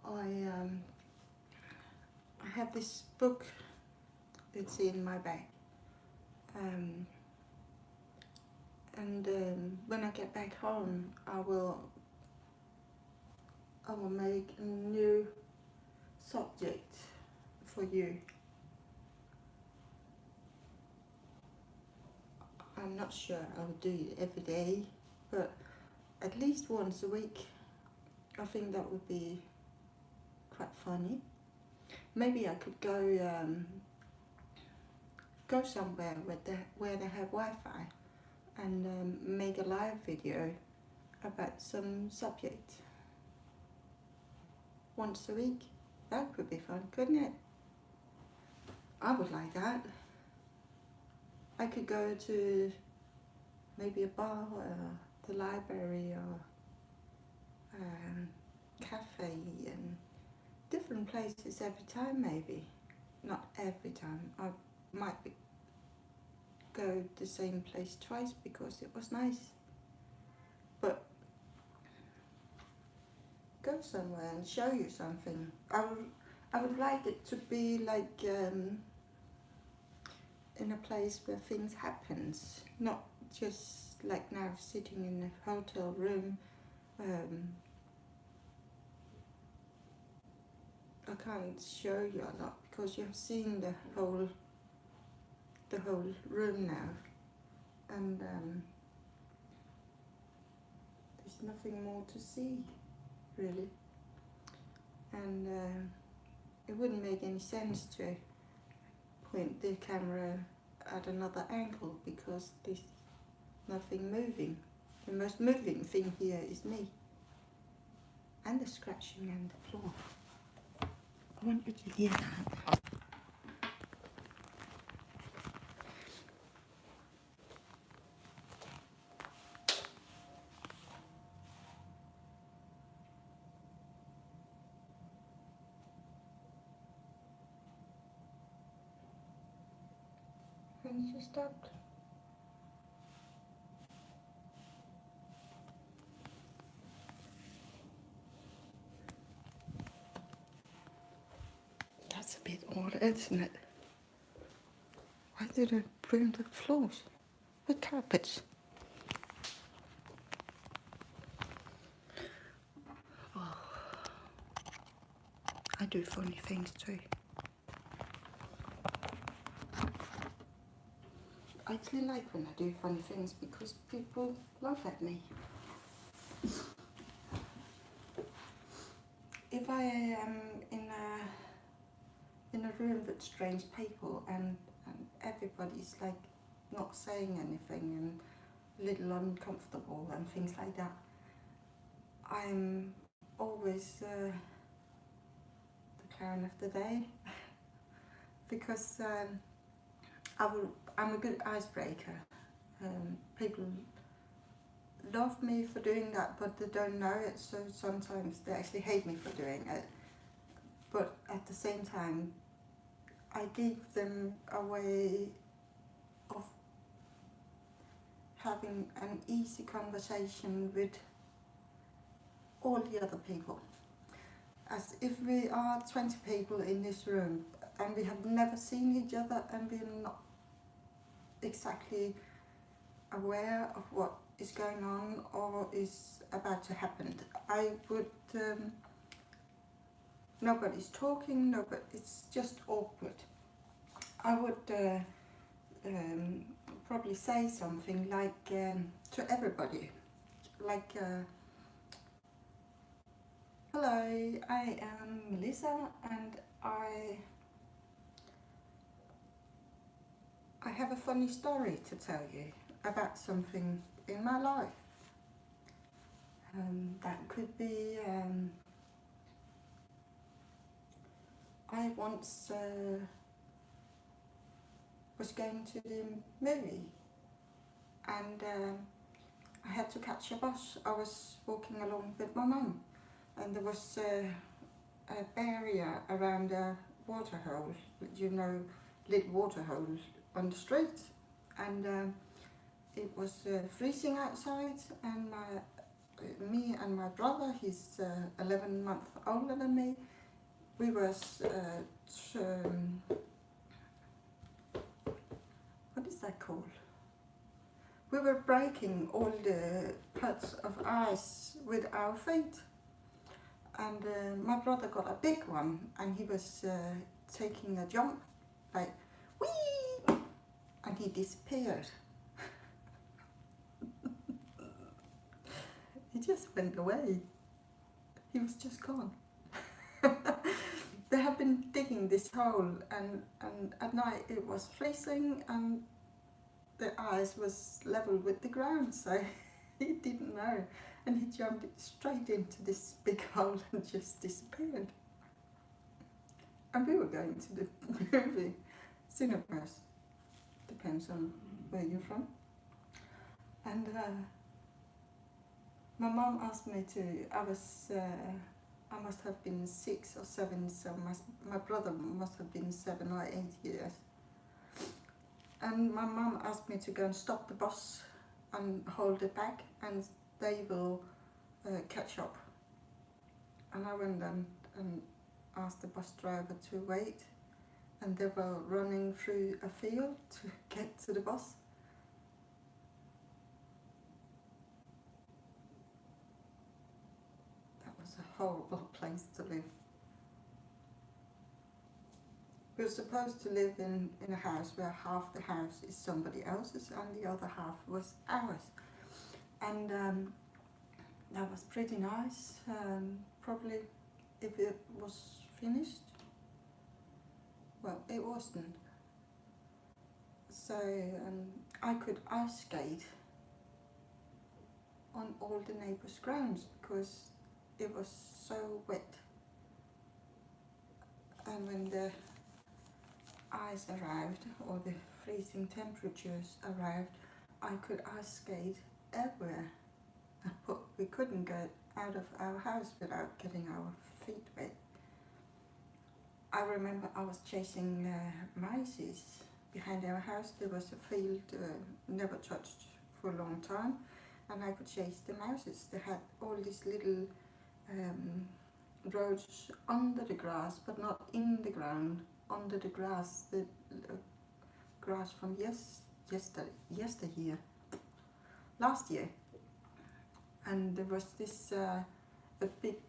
I have this book, it's in my bag, and when I get back home I will make a new subject for you. I'm not sure I'll do it every day, but at least once a week. I think that would be quite funny. Maybe I could go somewhere where they have Wi-Fi and make a live video about some subject once a week. That could be fun, couldn't it? I would like that. I could go to maybe a bar or the library or cafe and different places every time, maybe. Not every time. I might go the same place twice because it was nice. But go somewhere and show you something. I would like it to be like in a place where things happens, not just like now sitting in a hotel room. I can't show you a lot because you have seen the whole room now, and there's nothing more to see really, and it wouldn't make any sense to point the camera at another angle because there's nothing moving. The most moving thing here is me and the scratching and the floor. I want you to hear that. And she stopped. That's a bit odd, isn't it? Why did I bring the floors with carpets? Oh, I do funny things too. I actually like when I do funny things because people laugh at me. If I am in a room with strange people and everybody's like not saying anything and a little uncomfortable and things like that, I'm always the clown of the day because I'm a good icebreaker. People love me for doing that, but they don't know it, so sometimes they actually hate me for doing it. But at the same time, I give them a way of having an easy conversation with all the other people. As if we are 20 people in this room and we have never seen each other and we're not exactly aware of what is going on or is about to happen. I would, nobody's talking, it's just awkward. I would probably say something like to everybody, like, hello, I am Melissa and I have a funny story to tell you about something in my life. That could be, I once was going to the movie and I had to catch a bus. I was walking along with my mum and there was a barrier around a water hole, you know, lit water holes on the street, and it was freezing outside, and me and my brother, he's 11 months older than me, we was what is that called? We were breaking all the pots of ice with our feet, and my brother got a big one and he was taking a jump like whee, and he disappeared. just went away. He was just gone. They have been digging this hole, and at night it was freezing, and the ice was level with the ground, so he didn't know. And he jumped straight into this big hole and just disappeared. And we were going to the movie cinemas, depends on where you're from. And my mom asked me to, I must have been 6 or 7, so my brother must have been 7 or 8 years. And my mom asked me to go and stop the bus and hold it back, and they will catch up. And I went and asked the bus driver to wait, and they were running through a field to get to the bus. That was a horrible place to live. We were supposed to live in a house where half the house is somebody else's and the other half was ours. And that was pretty nice. Probably if it was finished, well, it wasn't. So I could ice skate on all the neighbors' grounds because it was so wet. And when the ice arrived, or the freezing temperatures arrived, I could ice skate everywhere. But we couldn't get out of our house without getting our feet wet. I remember I was chasing mice behind our house. There was a field never touched for a long time, and I could chase the mouses. They had all these little roads under the grass, but not in the ground, under the grass, the grass from yesteryear, last year. And there was this a big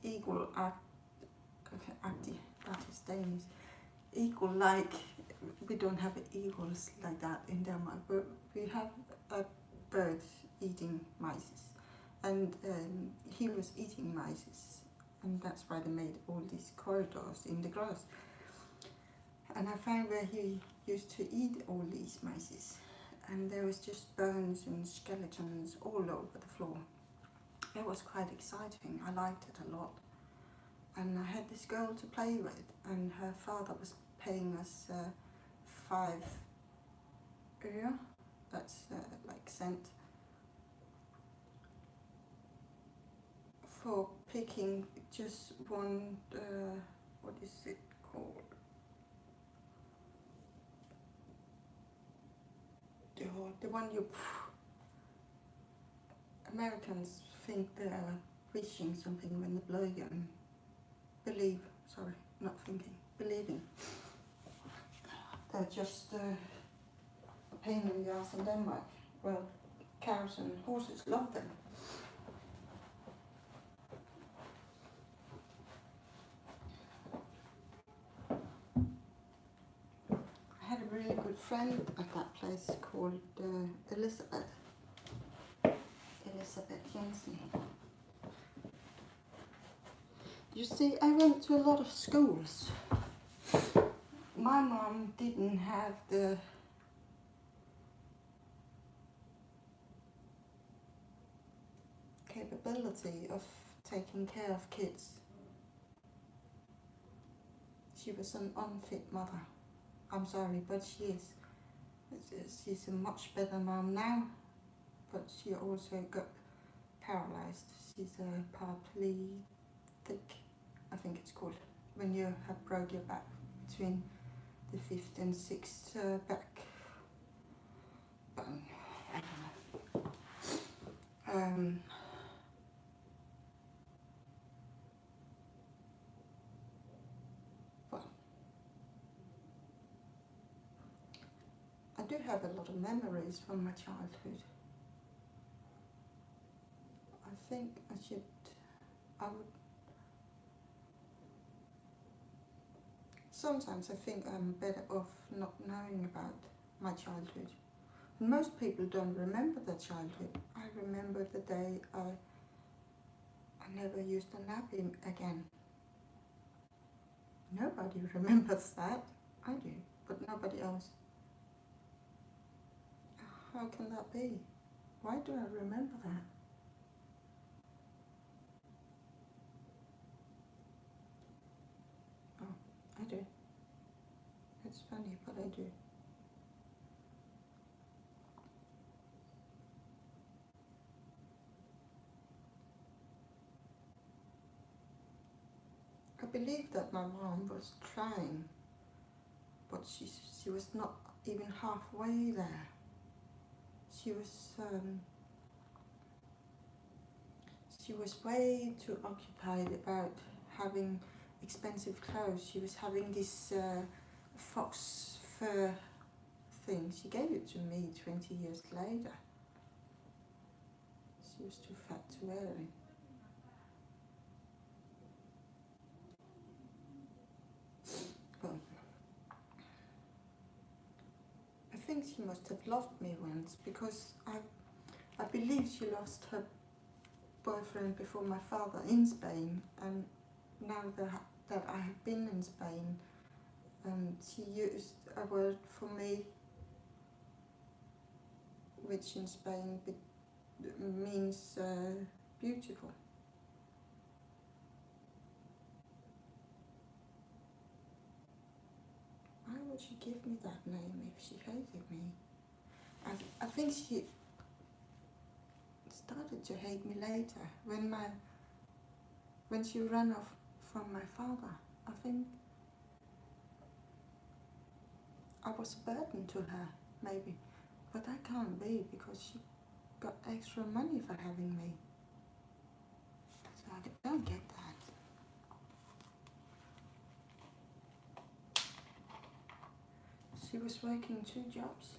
eagle, that is Danish, eagle-like. We don't have eagles like that in Denmark, but we have birds eating mice, and he was eating mice, and that's why they made all these corridors in the grass. And I found where he used to eat all these mice, and there was just bones and skeletons all over the floor. It was quite exciting. I liked it a lot. And I had this girl to play with, and her father was paying us 5 øre, that's like cent, for picking just one, what is it called? The one you, Americans think they're wishing something when they blow you, and believing. They're just a pain in the ass in Denmark. Well, cows and horses love them. I had a really good friend at that place called Elizabeth Jensen. You see, I went to a lot of schools. My mom didn't have the capability of taking care of kids. She was an unfit mother. I'm sorry, but she is. She's a much better mom now, but she also got paralyzed. She's a paraplegic, I think it's called, when you have broke your back between the 5th and 6th back bone. I don't know. Well, I do have a lot of memories from my childhood. I think I would. Sometimes I think I'm better off not knowing about my childhood, Most people don't remember their childhood. I remember the day I never used a nappy again. Nobody remembers that. I do, but nobody else. How can that be? Why do I remember that? Oh, I do. It's funny, but I do. I believe that my mom was trying, but she was not even halfway there. She was way too occupied about having expensive clothes. She was having this fox fur thing. She gave it to me 20 years later. She was too fat to wear it. Well, I think she must have loved me once, because I believe she lost her boyfriend before my father in Spain, and now that I have been in Spain, she used a word for me which in Spain means beautiful. Why would she give me that name if she hated me? I think she started to hate me later when she ran off from my father. I think I was a burden to her, maybe, but that can't be, because she got extra money for having me. So I don't get that. She was working 2 jobs.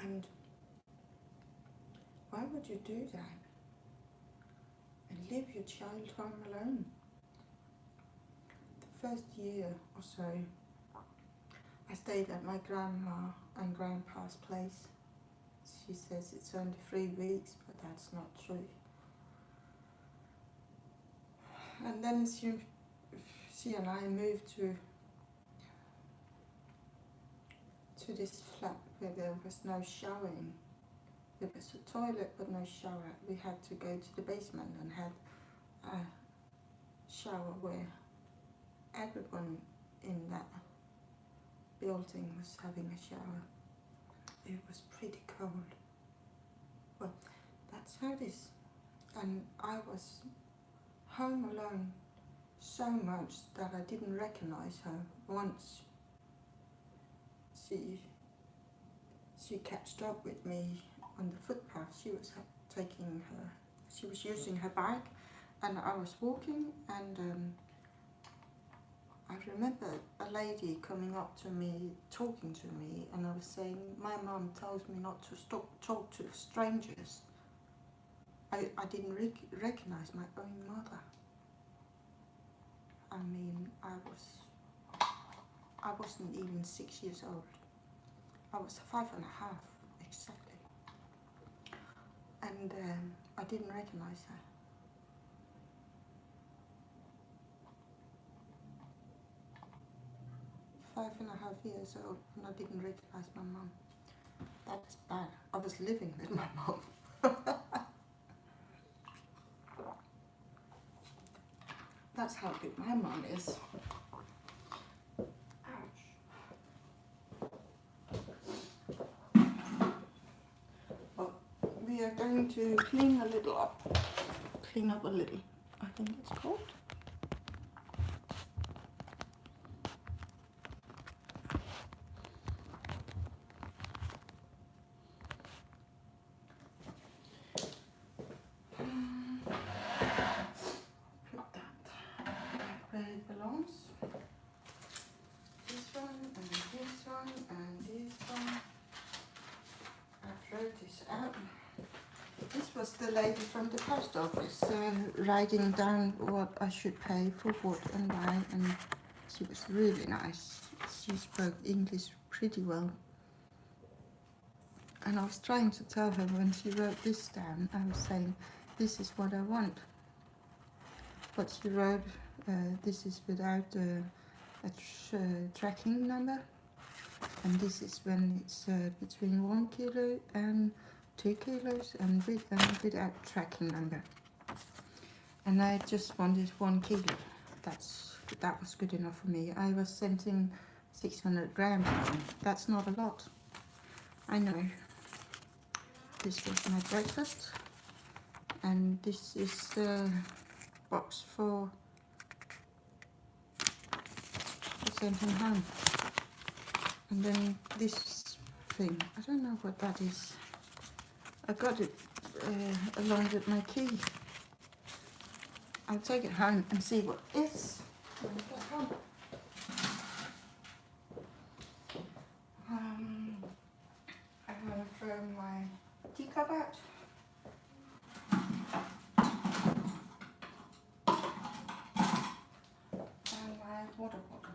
And why would you do that? And leave your child home alone? The first year or so, I stayed at my grandma and grandpa's place. She says it's only 3 weeks, but that's not true. And then she and I moved to this flat where there was no showering. There was a toilet but no shower. We had to go to the basement and had a shower where everyone in that building was having a shower. It was pretty cold. Well, that's how it is. And I was home alone so much that I didn't recognize her. Once she catched up with me on the footpath. She was using her bike, and I was walking, and I remember a lady coming up to me, talking to me, and I was saying, my mom tells me not to talk to strangers. I didn't recognize my own mother. I mean, I wasn't even 6 years old. I was 5.5, exactly. And I didn't recognize her. Five and a half years old, and I didn't recognize my mom. That's bad. I was living with my mom. That's how good my mom is. Ouch. Well, we are going to clean up a little, I think it's called. Put that where it belongs. This one, and this one, and this one. I throw this out. This was the lady from the post office writing down what I should pay for what and why, and she was really nice. She spoke English pretty well. And I was trying to tell her when she wrote this down, I was saying, this is what I want. But she wrote, this is without a tracking number. And this is when it's between 1 kilo and 2 kilos and without tracking number. And I just wanted 1 kilo. That was good enough for me. I was sending 600 grams home. That's not a lot. I know. This was my breakfast. And this is the box for sending home. And then this thing, I don't know what that is. I got it along with my key. I'll take it home and see what it is when I get home. I'm going to throw my teacup out. And my water bottle.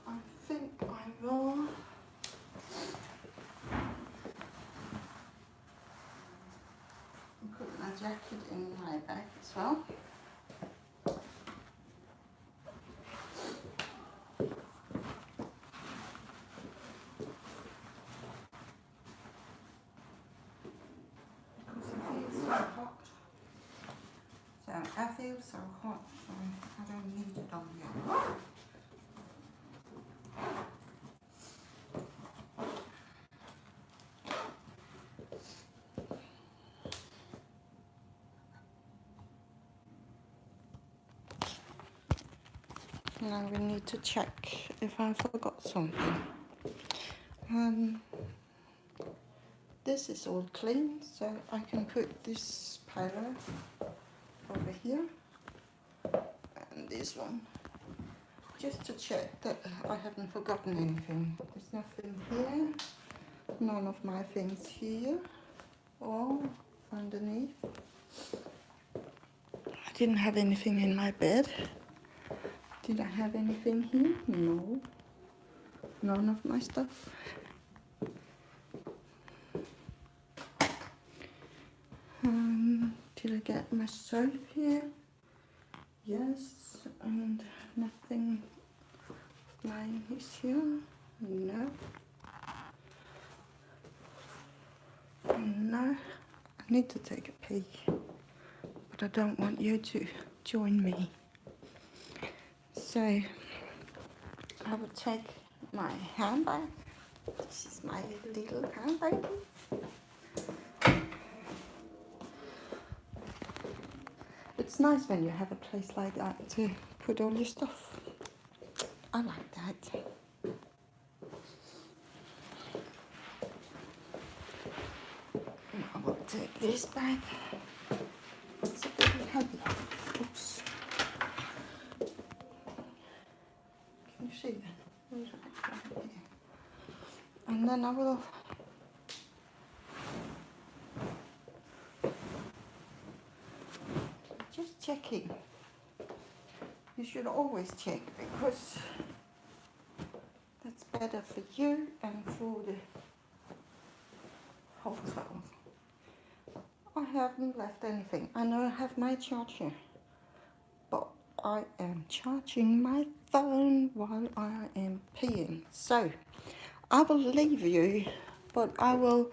I think I will put my jacket in my bag as well. Because it feels so hot. So I feel so hot, so I don't need it on yet. Now we need to check if I forgot something. This is all clean, so I can put this pillow over here and this one, just to check that I haven't forgotten anything. There's nothing here, none of my things here or underneath. I didn't have anything in my bed. Did I have anything here? No. None of my stuff. Did I get my soap here? Yes. And nothing of mine is here? No. No. I need to take a pee. But I don't want you to join me. So, I will take my handbag. This is my little handbag. It's nice when you have a place like that to put all your stuff. I like that. I will take this bag. It's a bit heavy. Oops. Can you see that? Right here. And then I will just checking. You should always check because that's better for you and for the hotel. I haven't left anything. I know I have my charger, but I am charging my phone while I am peeing. So I will leave you, but I will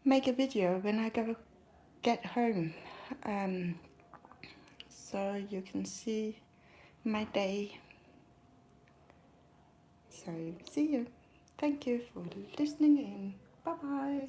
make a video when I get home, so you can see my day. So see you. Thank you for listening in. Bye bye.